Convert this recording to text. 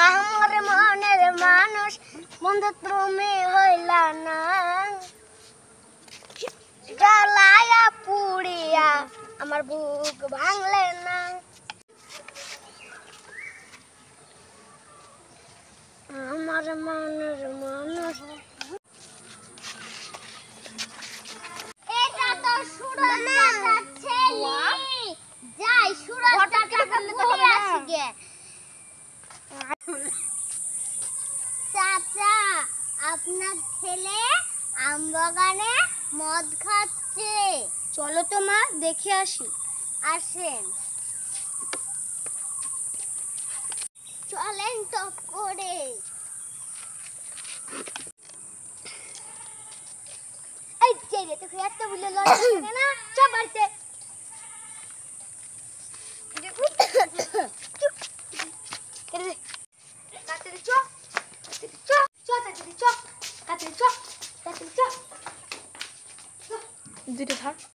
আমার মনের মানুষ বন্ধু তুমি হইলা না, জ্বালায়া পুড়িয়া আমার বুক ভাঙলে না। আমার মনের মানুষ এটা তো সুরজ চাচার ছেলে। যাই সুরজ চাচাকে বলে আসি গে। চাচা, আপনার ছেলে আম বাগানে মদ খাচ্ছে। চলো তো মা, দেখে আসি। আসেন, চলেন তো করে। এই যে রে, তোকে এত বলে লজ্জা লাগে না? চল বাড়িতে। দুটো ধর।